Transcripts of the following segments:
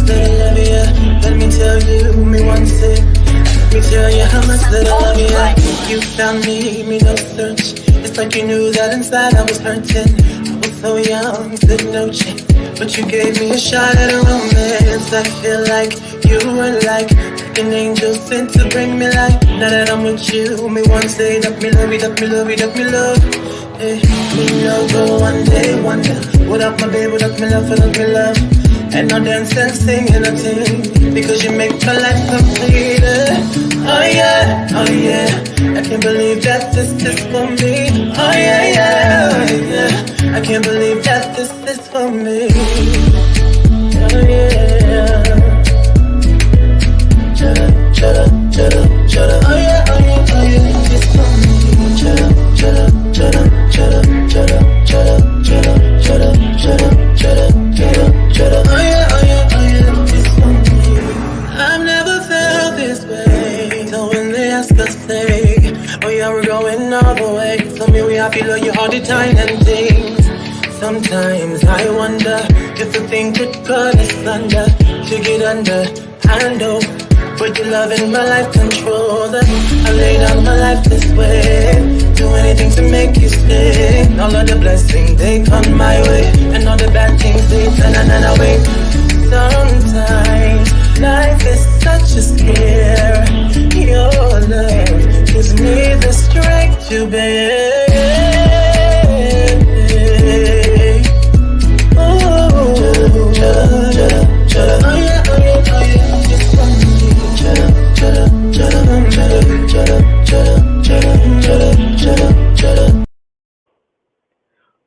that I love you. Let me tell you, me once it. Let me tell you how much that I love you. You found me no search. It's like you knew that inside I was hurting. I was so young, said no chance. But you gave me a shot at a romance. I feel like you were like an angel sent to bring me light. Now that I'm with you, me one say that me love you, that me love you, that me love. Hey, me no go one day wonder. Without my baby, without me love, without me love. And I dance and sing and I sing because you make my life complete. Oh yeah, oh yeah. I can't believe that this is for me. Oh yeah, yeah, oh yeah. I can't believe that this is for me. Oh yeah. Shut up, shut up, shut up, shut up. Oh yeah, oh yeah, oh yeah. It's for me. Shut up, shut up, shut up, shut up, shut up, shut up, shut up, shut up, shut up, shut up, shut up, shut up. Oh yeah, oh yeah, oh yeah. It's for me. I've never felt this way. So when they ask us, say, oh yeah, we're going all the way. Tell me we happy, love you all the time and things. Sometimes I wonder if the thing could cut us under, to get under. I know, but your love in my life control that. I lay down my life this way, do anything to make you stay. All of the blessings they come my way, and all the bad things they turn away. Sometimes life is such a scare. Your love gives me the strength to bear.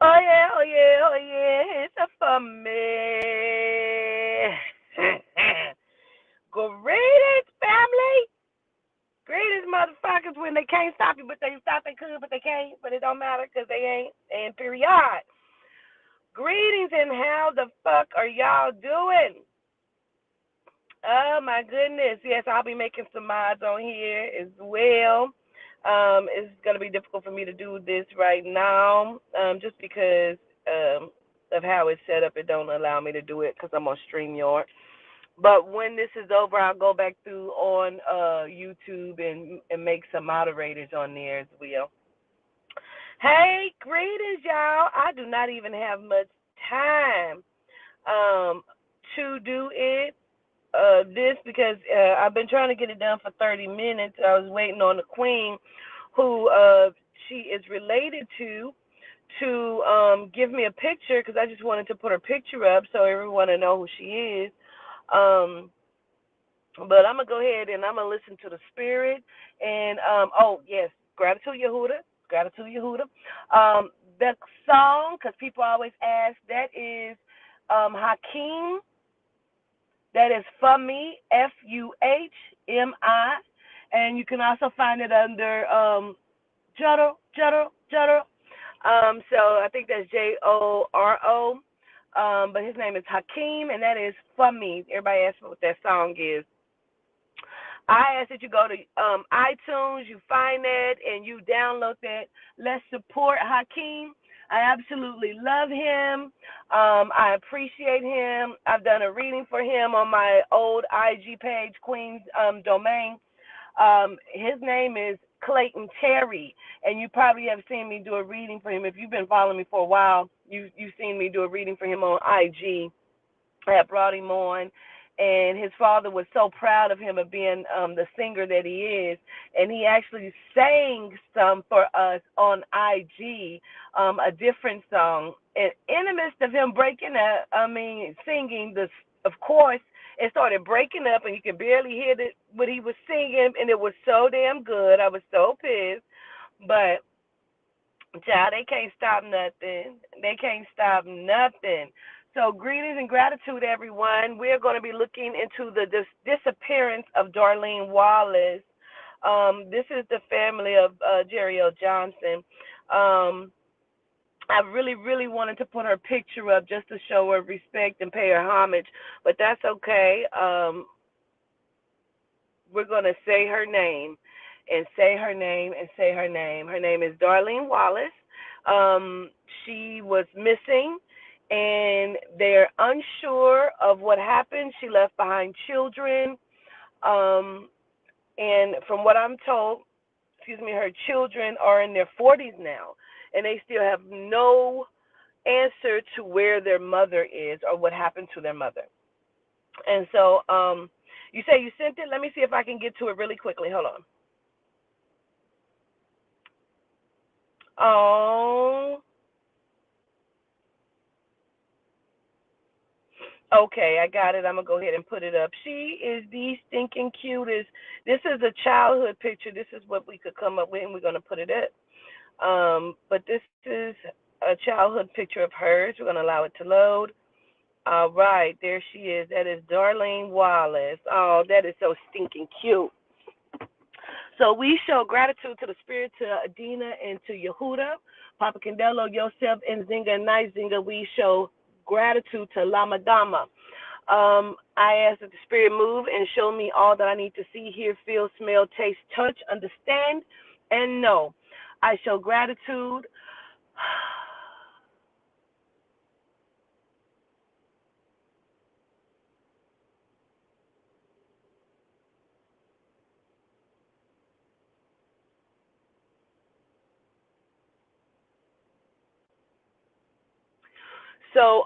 Oh yeah, oh yeah, oh yeah, it's a for me. Greetings, family. Greetings, motherfuckers. When they can't stop you, but they stop they could, but they can't. But it don't matter because they ain't. And period. Greetings, and how the fuck are y'all doing? Oh my goodness. Yes, I'll be making some mods on here as well. It's gonna be difficult for me to do this right now, just because of how it's set up. It don't allow me to do it because I'm on StreamYard. But when this is over, I'll go back through on YouTube and make some moderators on there as well. Hey, greetings, y'all. I do not even have much time to do it. This because I've been trying to get it done for 30 minutes. I was waiting on the queen, who she is related to give me a picture because I just wanted to put her picture up so everyone will know who she is. But I'm gonna go ahead and I'm gonna listen to the spirit and oh yes, gratitude Yehuda, gratitude Yehuda. The song, because people always ask, that is Hakeem. That is Fuhmi, Fuhmi, and you can also find it under Joro, Joro, Joro. So I think that's Joro. But his name is Hakeem, and that is Fuhmi. Everybody asks what that song is. I ask that you go to iTunes, you find that, and you download that. Let's support Hakeem. I absolutely love him. I appreciate him. I've done a reading for him on my old IG page, Queen's Domain. His name is Clayton Terry, and you probably have seen me do a reading for him. If you've been following me for a while, you've seen me do a reading for him on IG. I had brought him on, and his father was so proud of him of being the singer that he is, and he actually sang some for us on IG, a different song. And in the midst of him breaking up, singing this, of course, it started breaking up, and you could barely hear what he was singing, and it was so damn good. I was so pissed, but child, they can't stop nothing. They can't stop nothing. So greetings and gratitude, everyone. We're going to be looking into the disappearance of Darlene Wallace. This is the family of Jerry L. Johnson. I really, really wanted to put her picture up just to show her respect and pay her homage, but that's okay. We're going to say her name and say her name and say her name. Her name is Darlene Wallace. She was missing and they're unsure of what happened. She left behind children, um, and from what I'm told, her children are in their 40s now, and they still have no answer to where their mother is or what happened to their mother. And so, you say you sent it. Let me see if I can get to it really quickly. Hold on. Oh, okay, I got it. I'm gonna go ahead and put it up. She is the stinking cutest. This is a childhood picture. This is what we could come up with, and we're gonna put it up. But this is a childhood picture of hers. We're gonna allow it to load. All right, there she is. That is Darlene Wallace. Oh, that is so stinking cute. So we show gratitude to the spirit, to Adina and to Yehuda, Papa Candelo, Yosef, and Zinga and Night Zinga. We show gratitude to Lama Dama. I ask that the spirit move and show me all that I need to see, hear, feel, smell, taste, touch, understand, and know. I show gratitude. So,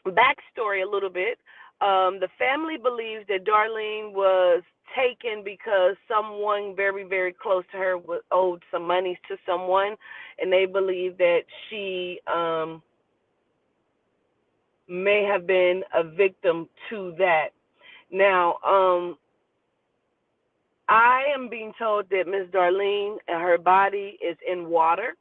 backstory a little bit. The family believes that Darlene was taken because someone very, very close to her owed some monies to someone, and they believe that she may have been a victim to that. Now, I am being told that Miss Darlene, her body is in water.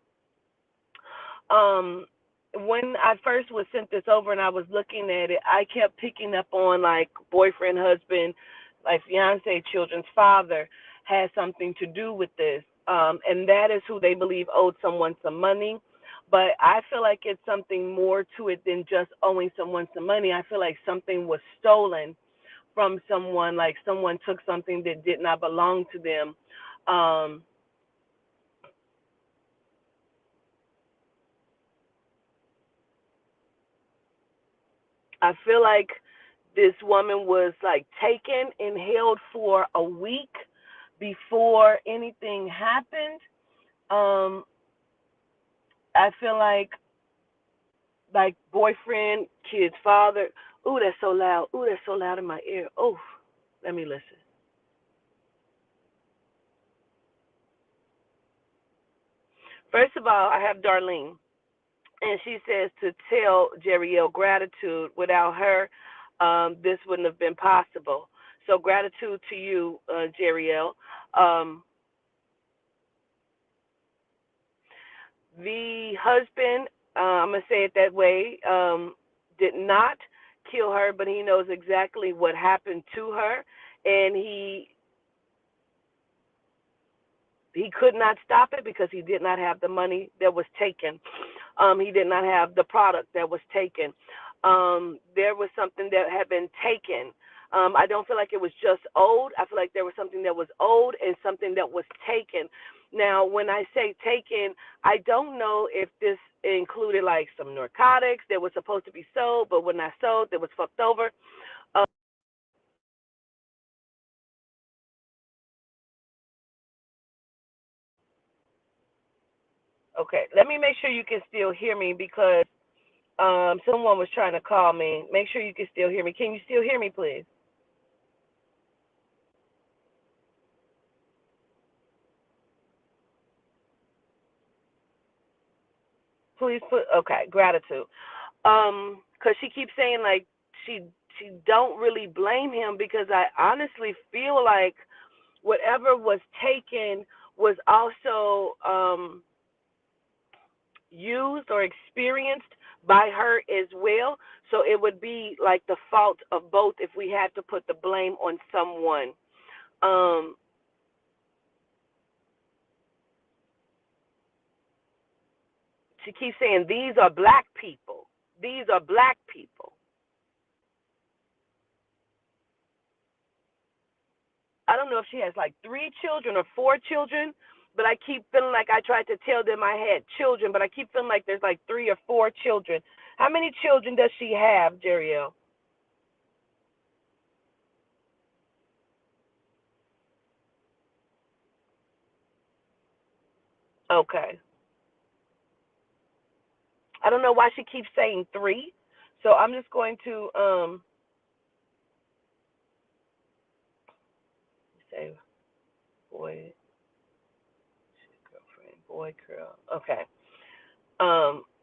Um, when I first was sent this over and I was looking at it, I kept picking up on like boyfriend, husband, like fiance, children's father has something to do with this. And that is who they believe owed someone some money. But I feel like it's something more to it than just owing someone some money. I feel like something was stolen from someone, like someone took something that did not belong to them. Um, I feel like this woman was like taken and held for a week before anything happened. Um, I feel like boyfriend, kid's father. Ooh, that's so loud. Ooh, that's so loud in my ear. Oh, let me listen. First of all, I have Darlene, and she says to tell Jeriel gratitude. Without her, this wouldn't have been possible. So gratitude to you, Jeriel. Um, the husband, I'm gonna say it that way, did not kill her, but he knows exactly what happened to her, and he could not stop it because he did not have the money that was taken. He did not have the product that was taken. There was something that had been taken. I don't feel like it was just owed. I feel like there was something that was owed and something that was taken. Now, when I say taken, I don't know if this included like some narcotics that was supposed to be sold, but when not sold, that was fucked over. Uh, okay, let me make sure you can still hear me because someone was trying to call me. Make sure you can still hear me. Can you still hear me, please? Please put okay. Gratitude. Because she keeps saying like she she don't really blame him because I honestly feel like whatever was taken was also used or experienced by her as well. So it would be like the fault of both if we had to put the blame on someone. Um, she keeps saying these are black people. These are black people. I don't know if she has like 3 children or 4 children, but I keep feeling like I tried to tell them I had children, but I keep feeling like there's like 3 or 4 children How many children does she have, Jeriel? Okay. I don't know why she keeps saying 3. So I'm just going to say boy, girlfriend, boy, girl. Okay.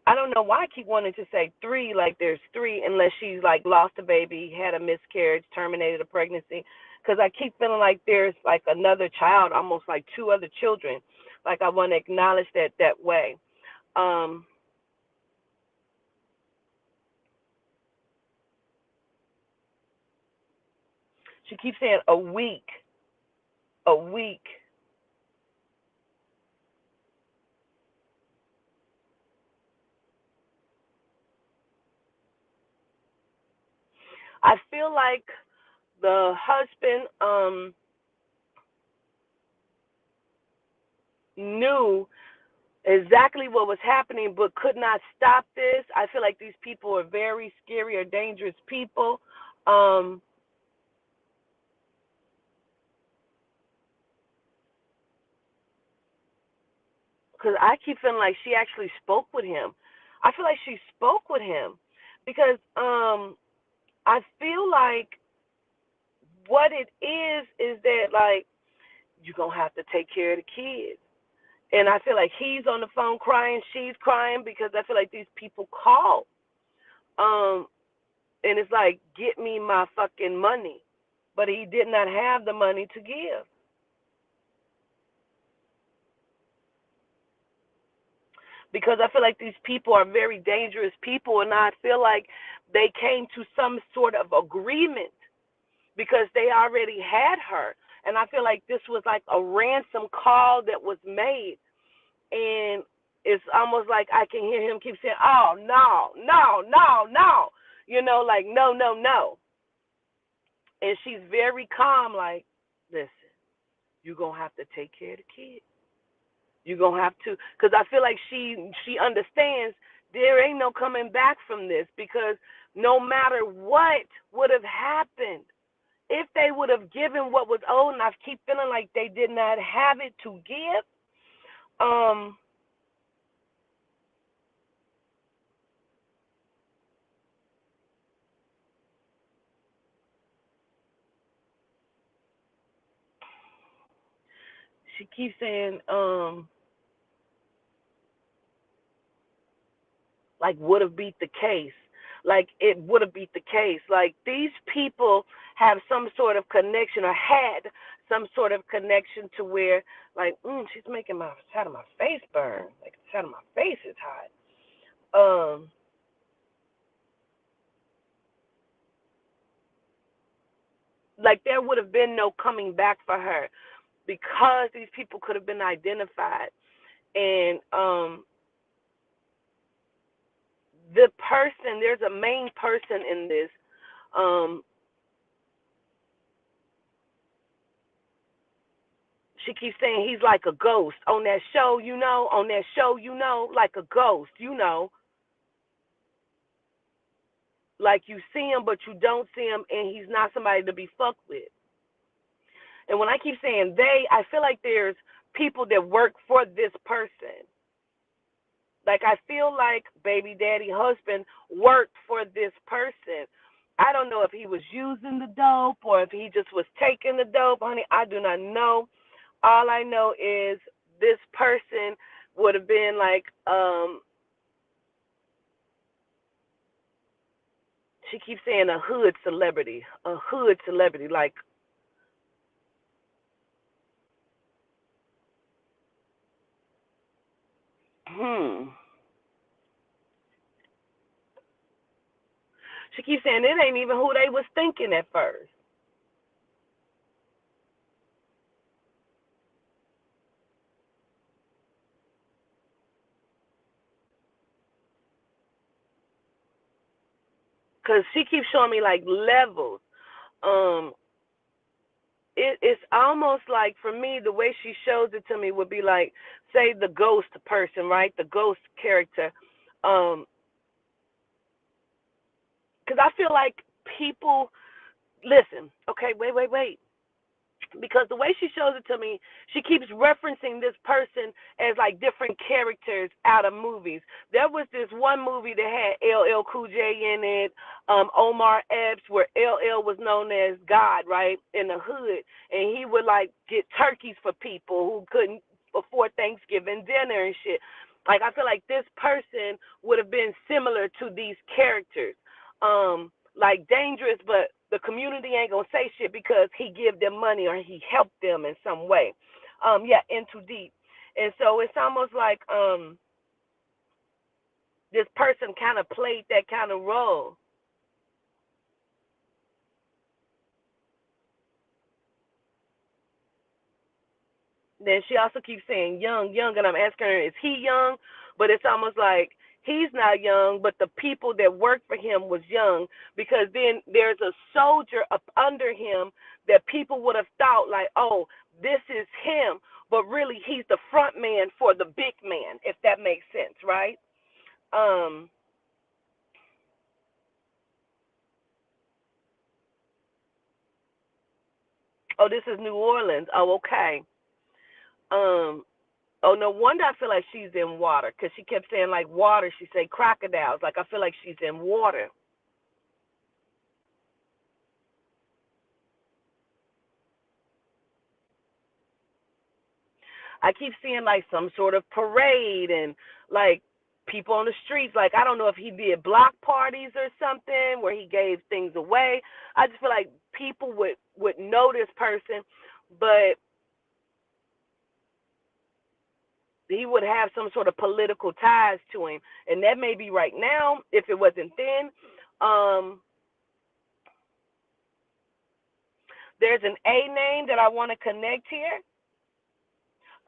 I don't know why I keep wanting to say 3, like there's 3, unless she's like lost a baby, had a miscarriage, terminated a pregnancy. Because I keep feeling like there's like another child, almost like 2 other children. Like I want to acknowledge that way. Um, she keeps saying a week, a week. I feel like the husband knew exactly what was happening but could not stop this. I feel like these people are very scary or dangerous people. Um, because I keep feeling like she actually spoke with him. I feel like she spoke with him because I feel like what it is that like you're gonna have to take care of the kids. And I feel like he's on the phone crying, she's crying because I feel like these people call. Um, and it's like, get me my fucking money. But he did not have the money to give. Because I feel like these people are very dangerous people, and I feel like they came to some sort of agreement because they already had her. And I feel like this was like a ransom call that was made. And it's almost like I can hear him keep saying, oh, no, no, no, no. You know, like, no, no, no. And she's very calm, like, listen, you're going to have to take care of the kids. You're going to have to, because I feel like she understands there ain't no coming back from this because no matter what would have happened, if they would have given what was owed, and I keep feeling like they did not have it to give, um, she keeps saying, like would have beat the case. Like it would have beat the case. Like these people have some sort of connection or had some sort of connection to where like, she's making my side of my face burn. Like the side of my face is hot. Like there would have been no coming back for her because these people could have been identified. And the person, there's a main person in this. Um, she keeps saying he's like a ghost on that show, on that show, like a ghost, like you see him, but you don't see him, and he's not somebody to be fucked with. And when I keep saying they, I feel like there's people that work for this person. Like I feel like baby daddy husband worked for this person. I don't know if he was using the dope or if he just was taking the dope, honey. I do not know. All I know is this person would have been like, she keeps saying a hood celebrity, like, hmm. She keeps saying it ain't even who they was thinking at first. Because she keeps showing me like levels. Um, it's almost like for me the way she shows it to me would be like, say the ghost person, right? The ghost character. Um, because I feel like people listen. Okay, wait. Because the way she shows it to me, she keeps referencing this person as like different characters out of movies. There was this one movie that had LL Cool J in it, Omar Epps, where LL was known as God, right, in the hood, and he would like get turkeys for people who couldn't afford Thanksgiving dinner and shit. Like I feel like this person would have been similar to these characters. Like dangerous, but the community ain't gonna say shit because he give them money or he helped them in some way. Yeah, in too deep. And so it's almost like this person kind of played that kind of role. Then she also keeps saying young, young, and I'm asking her, is he young? But it's almost like he's not young, but the people that worked for him was young because then there's a soldier up under him that people would have thought like, oh, this is him, but really he's the front man for the big man, if that makes sense, right? Um, oh, this is New Orleans. Oh, okay. Um, oh, no wonder I feel like she's in water because she kept saying like water. She said crocodiles. Like I feel like she's in water. I keep seeing like some sort of parade and like people on the streets. Like I don't know if he did block parties or something where he gave things away. I just feel like people would know this person, but he would have some sort of political ties to him, and that may be right now. If it wasn't then, um, there's an A name that I want to connect here.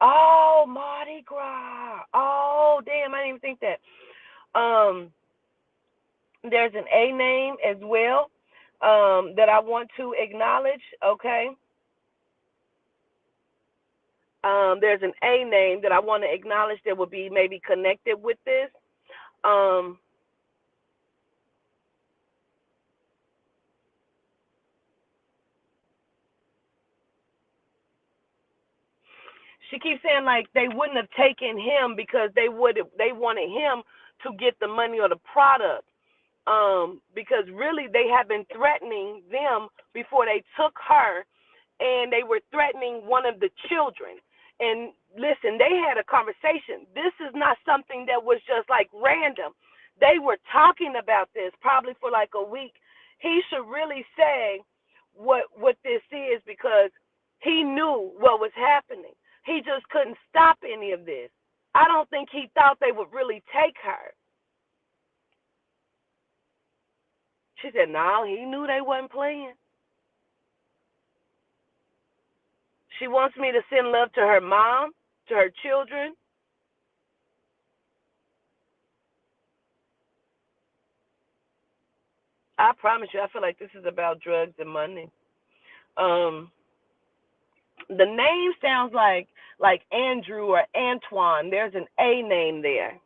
Oh, Mardi Gras. Oh, damn, I didn't even think that. There's an A name as well that I want to acknowledge. Okay. There's an A name that I want to acknowledge that would be maybe connected with this. Um, she keeps saying like they wouldn't have taken him because they wanted him to get the money or the product. Because really they have been threatening them before they took her, and they were threatening one of the children. And listen, they had a conversation. This is not something that was just like random. They were talking about this probably for like a week. He should really say what this is because he knew what was happening. He just couldn't stop any of this. I don't think he thought they would really take her. She said, no, he knew they wasn't playing. She wants me to send love to her mom, to her children. I promise you, I feel like this is about drugs and money. Um, the name sounds like Andrew or Antoine. There's an A name there.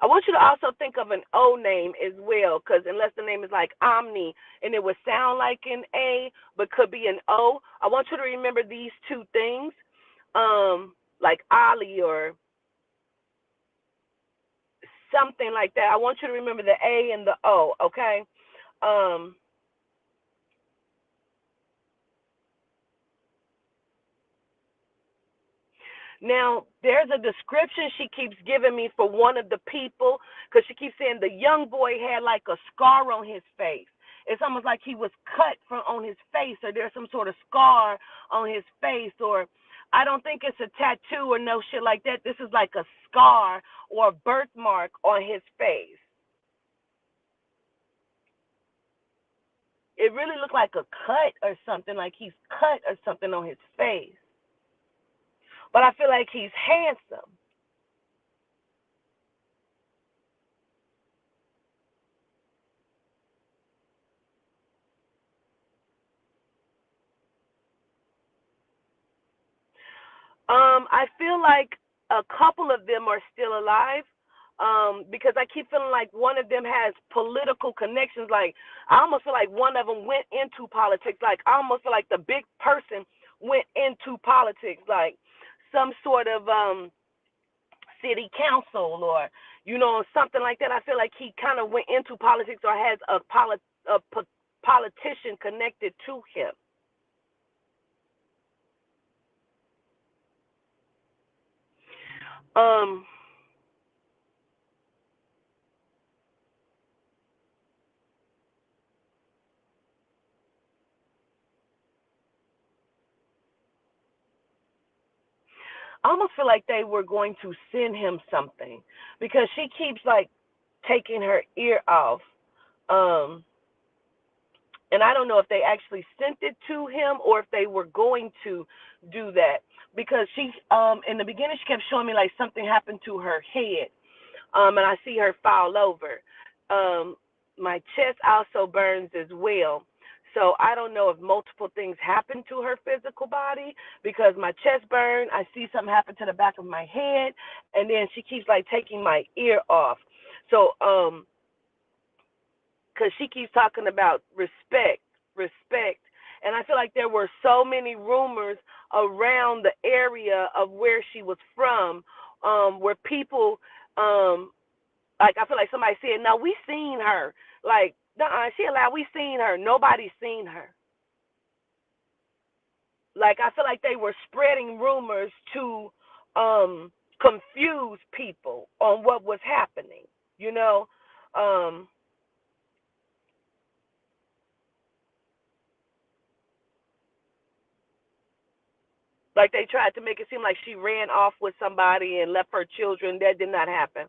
I want you to also think of an O name as well, because unless the name is like Omni and it would sound like an A but could be an O, I want you to remember these two things, like Ali or something like that. I want you to remember the A and the O, okay? Um, Now, there's a description she keeps giving me for one of the people because she keeps saying the young boy had like a scar on his face. It's almost like he was cut from on his face, or there's some sort of scar on his face, or I don't think it's a tattoo or no shit like that. This is like a scar or a birthmark on his face. It really looked like a cut or something, like he's cut or something on his face. But I feel like he's handsome. I feel like a couple of them are still alive. Because I keep feeling like one of them has political connections. Like I almost feel like one of them went into politics. Like I almost feel like the big person went into politics, like some sort of city council or something like that. I feel like he kind of went into politics or has a politician connected to him. Um, I almost feel like they were going to send him something because she keeps like taking her ear off. Um, and I don't know if they actually sent it to him or if they were going to do that because she in the beginning she kept showing me like something happened to her head. And I see her fall over. My chest also burns as well. So I don't know if multiple things happened to her physical body because my chest burned. I see something happen to the back of my head, and then she keeps like taking my ear off. So because she keeps talking about respect, and I feel like there were so many rumors around the area of where she was from, where people like I feel like somebody said, "No, we seen her." Like, she allowed we seen her. Nobody's seen her. Like I feel like they were spreading rumors to confuse people on what was happening. You know, um, like they tried to make it seem like she ran off with somebody and left her children. That did not happen.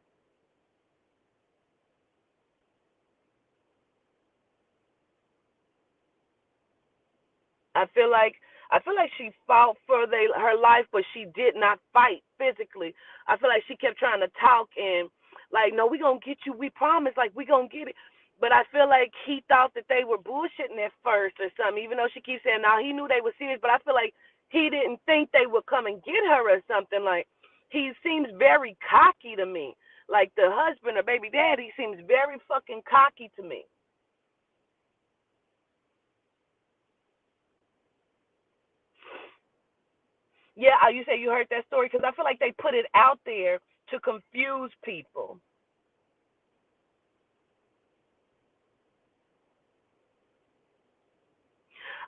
I feel like she fought for her life, but she did not fight physically. I feel like she kept trying to talk and like, no, we gonna get you. We promise, like we gonna get it. But I feel like he thought that they were bullshitting at first or something. Even though she keeps saying, now he knew they were serious, but I feel like he didn't think they would come and get her or something. Like he seems very cocky to me. Like the husband or baby daddy seems very fucking cocky to me. Yeah, you say you heard that story because I feel like they put it out there to confuse people.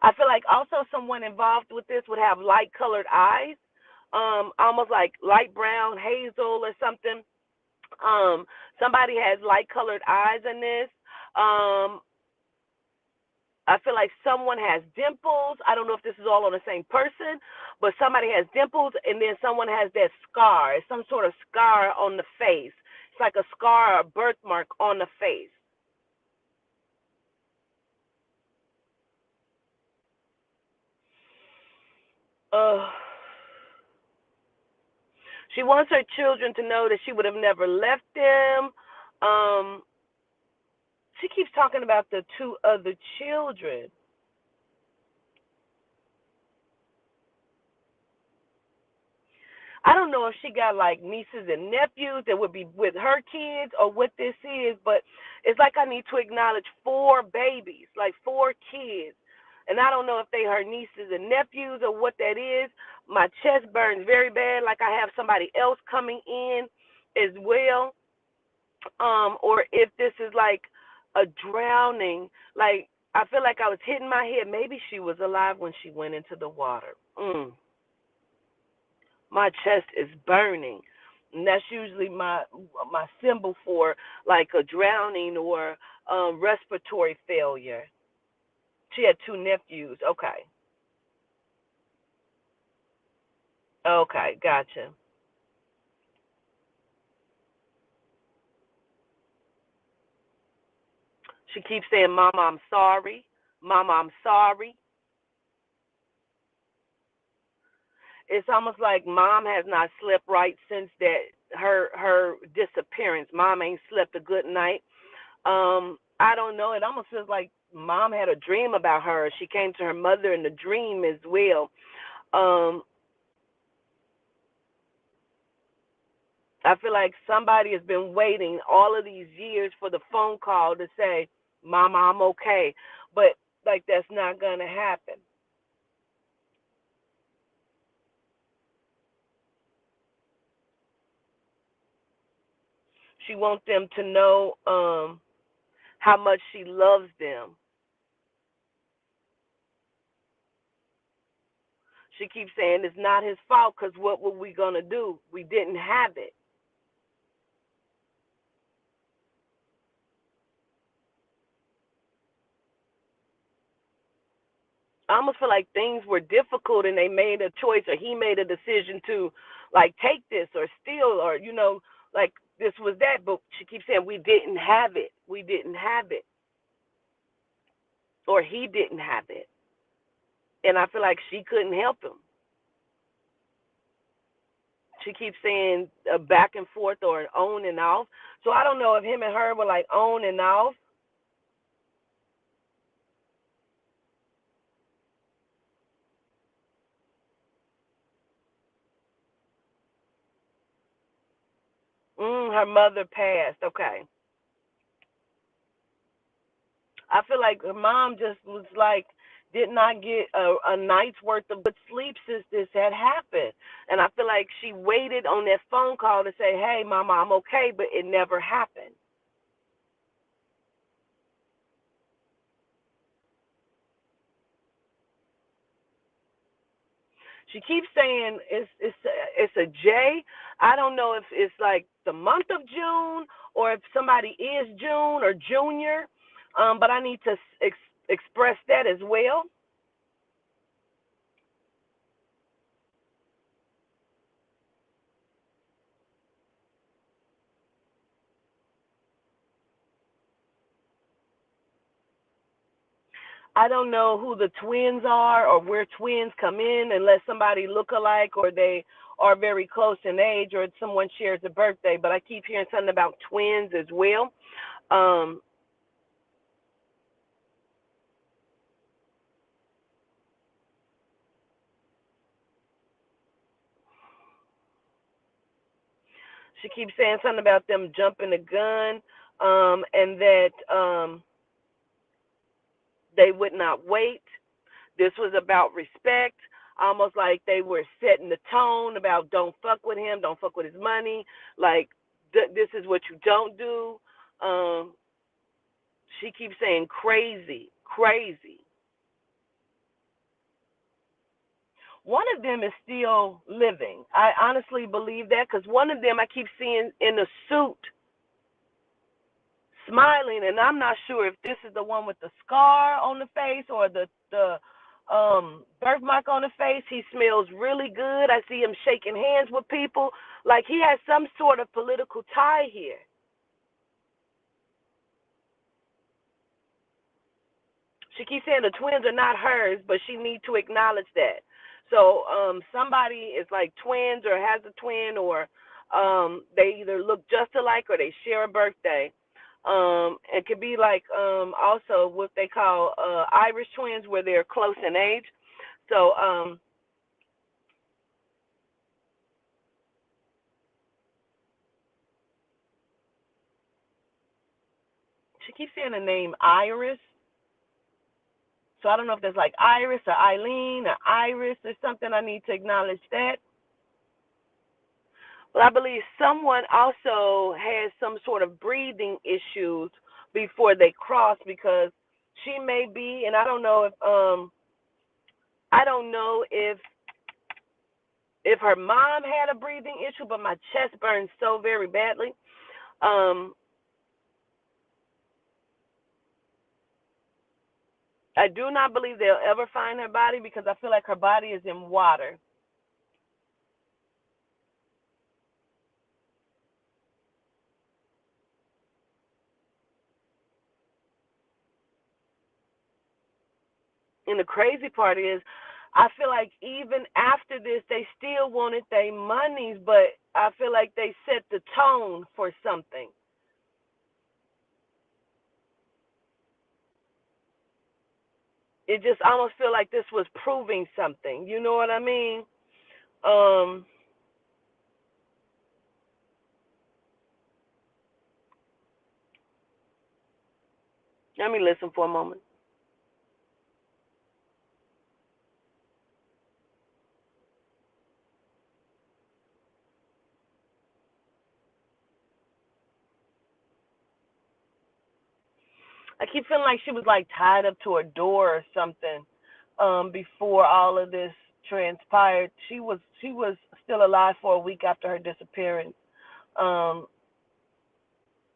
I feel like also someone involved with this would have light colored eyes, almost like light brown, hazel, or something. Um, Somebody has light colored eyes in this. Um, I feel like someone has dimples. I don't know if this is all on the same person, but somebody has dimples, and then someone has that scar. It's some sort of scar on the face. It's like a scar or a birthmark on the face. Uh, she wants her children to know that she would have never left them. Um, she keeps talking about the two other children. I don't know if she got like nieces and nephews that would be with her kids or what this is, but it's like I need to acknowledge four babies, like four kids. And I don't know if they her nieces and nephews or what that is. My chest burns very bad, like I have somebody else coming in as well. Or if this is like a drowning, like I feel like I was hitting my head. Maybe she was alive when she went into the water. My chest is burning. And that's usually my symbol for like a drowning or respiratory failure. She had two nephews. Okay. Okay, gotcha. She keeps saying, Mama, I'm sorry. Mama, I'm sorry. It's almost like mom has not slept right since that her disappearance. Mom ain't slept a good night. I don't know. It almost feels like mom had a dream about her. She came to her mother in the dream as well. Um, I feel like somebody has been waiting all of these years for the phone call to say, Mama, I'm okay. But like that's not gonna happen. She wants them to know how much she loves them. She keeps saying it's not his fault because what were we gonna do? We didn't have it. I almost feel like things were difficult and they made a choice or he made a decision to like take this or steal or like this was that, but she keeps saying we didn't have it. We didn't have it. Or he didn't have it. And I feel like she couldn't help him. She keeps saying back and forth or on and off. So I don't know if him and her were like on and off. Her mother passed. Okay. I feel like her mom just was like, did not get a night's worth of good sleep since this had happened. And I feel like she waited on that phone call to say, hey, Mama, I'm okay, but it never happened. She keeps saying it's a J. I don't know if it's like the month of June or if somebody is June or Junior, but I need to express that as well. I don't know who the twins are or where twins come in unless somebody look alike or they are very close in age or someone shares a birthday. But I keep hearing something about twins as well. Um, she keeps saying something about them jumping the gun and that they would not wait. This was about respect, almost like they were setting the tone about don't fuck with him, don't fuck with his money. Like, this is what you don't do. Um, she keeps saying crazy, crazy. One of them is still living. I honestly believe that because one of them I keep seeing in a suit smiling, and I'm not sure if this is the one with the scar on the face or the birthmark on the face. He smells really good. I see him shaking hands with people. Like he has some sort of political tie here. She keeps saying the twins are not hers, but she needs to acknowledge that. So somebody is like twins or has a twin or they either look just alike or they share a birthday. It could be like also what they call Irish twins where they're close in age. So she keeps saying the name Iris. So I don't know if there's like Iris or Eileen or Iris or something. I need to acknowledge that. Well, I believe someone also has some sort of breathing issues before they cross because she may be, and I don't know if her mom had a breathing issue, but my chest burns so very badly. Um, I do not believe they'll ever find her body because I feel like her body is in water. And the crazy part is, I feel like even after this, they still wanted their monies, but I feel like they set the tone for something. It just almost feel like this was proving something. You know what I mean? Um, Let me listen for a moment. I keep feeling like she was like tied up to a door or something before all of this transpired. She was still alive for a week after her disappearance. Um,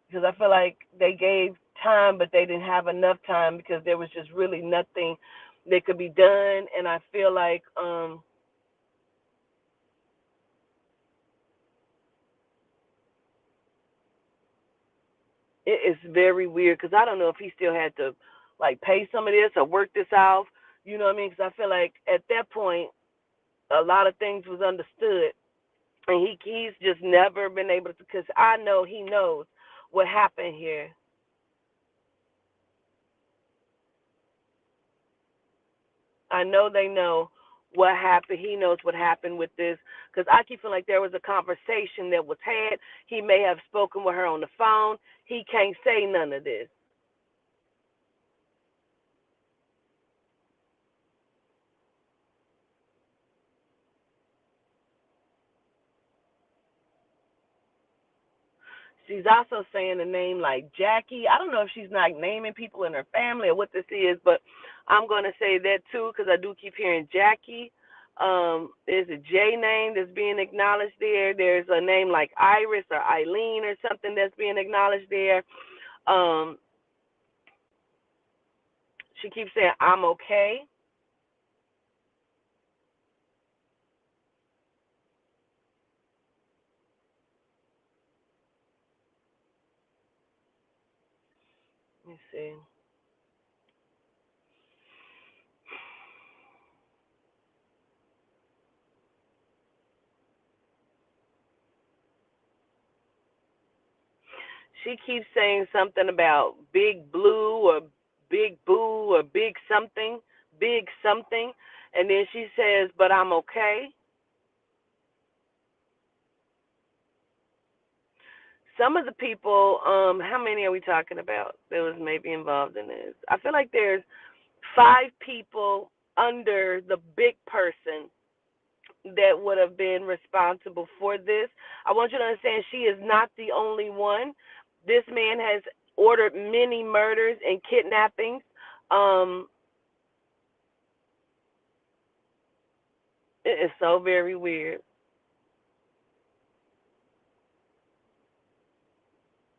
because I feel like they gave time, but they didn't have enough time because there was just really nothing that could be done. And I feel like it is very weird because I don't know if he still had to like pay some of this or work this out. You know what I mean? Because I feel like at that point, a lot of things was understood, and he's just never been able to. Because I know he knows what happened here. I know they know what happened. He knows what happened with this because I keep feeling like there was a conversation that was had. He may have spoken with her on the phone. He can't say none of this. She's also saying the name like Jackie. I don't know if she's not naming people in her family or what this is, but I'm going to say that too because I do keep hearing Jackie. There's a J name that's being acknowledged there. There's a name like Iris or Eileen or something that's being acknowledged there. Um, she keeps saying, I'm okay. Let me see. She keeps saying something about big blue or big boo or big something. And then she says, but I'm okay. Some of the people, how many are we talking about that was maybe involved in this? I feel like there's 5 people under the big person that would have been responsible for this. I want you to understand she is not the only one. This man has ordered many murders and kidnappings. Um, it is so very weird.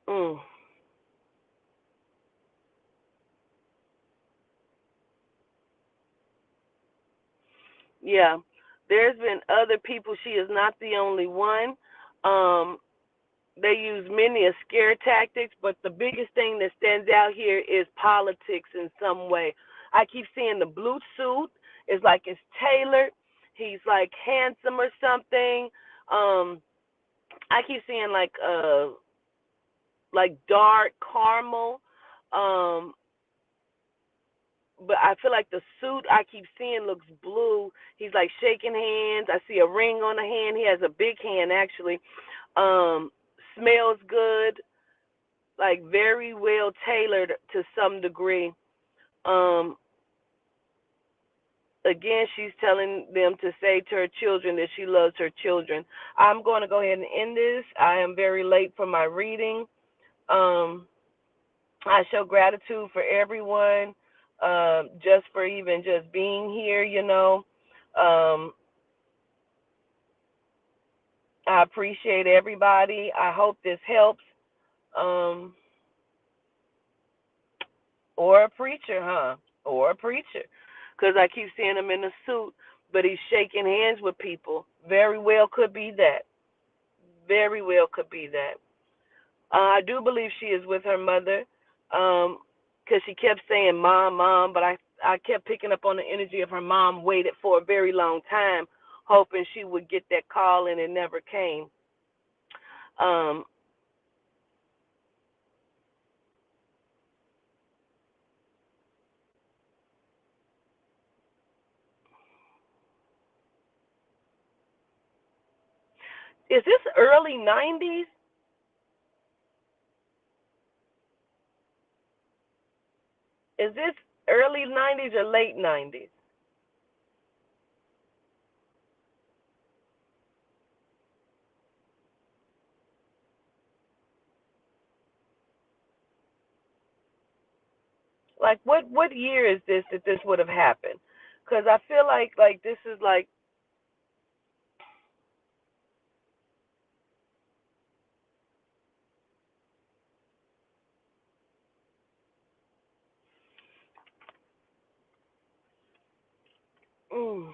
Mm. Yeah, there's been other people. She is not the only one. Um, they use many a scare tactics, but the biggest thing that stands out here is politics in some way. I keep seeing the blue suit. It's like it's tailored. He's like handsome or something. Um, I keep seeing like dark caramel. Um, but I feel like the suit I keep seeing looks blue. He's like shaking hands. I see a ring on the hand. He has a big hand actually. Um, smells good, like very well tailored to some degree. Um, again, she's telling them to say to her children that she loves her children. I'm going to go ahead and end this. I am very late for my reading. Um, I show gratitude for everyone, just for even just being here, you know. Um, I appreciate everybody. I hope this helps. Um, or a preacher, huh? Or a preacher. Because I keep seeing him in a suit, but he's shaking hands with people. Very well could be that. Very well could be that. I do believe she is with her mother, because she kept saying mom, mom, but I kept picking up on the energy of her mom waited for a very long time, hoping she would get that call, and it never came. Um, is this early 90s? Is this early 90s or late 90s? Like what year is this that this would have happened? Because I feel like this is like mm,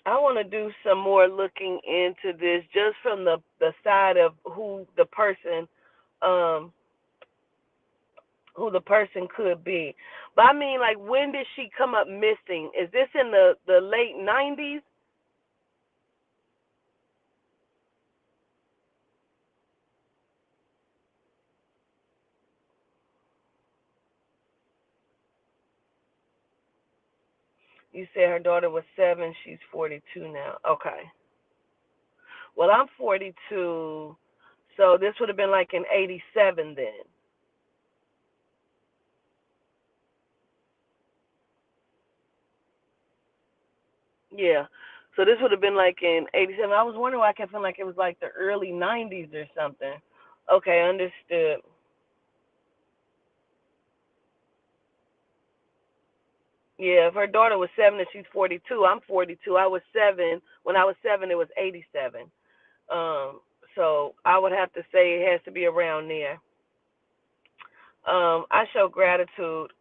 I want to do some more looking into this just from the side of um who the person could be. But I mean, like, when did she come up missing? Is this in the late 90s? You said her daughter was 7. She's 42 now. Okay. Well, I'm 42, so this would have been like in 87 then. Yeah. So this would have been like in 87. I was wondering why I kept feeling like it was like the early 90s or something. Okay, understood. Yeah, if her daughter was 7 and she's 42, I'm 42. I was 7. When I was 7, it was 87. Um, so I would have to say it has to be around there. I show gratitude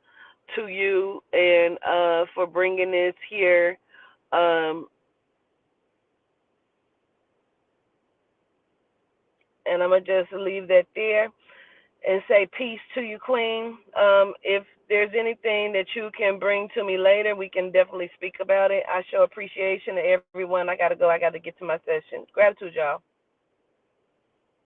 to you and for bringing this here. Um, and I'm gonna just leave that there and say peace to you, Queen. If there's anything that you can bring to me later, we can definitely speak about it. I show appreciation to everyone. I gotta go. I gotta get to my session. Gratitude, y'all.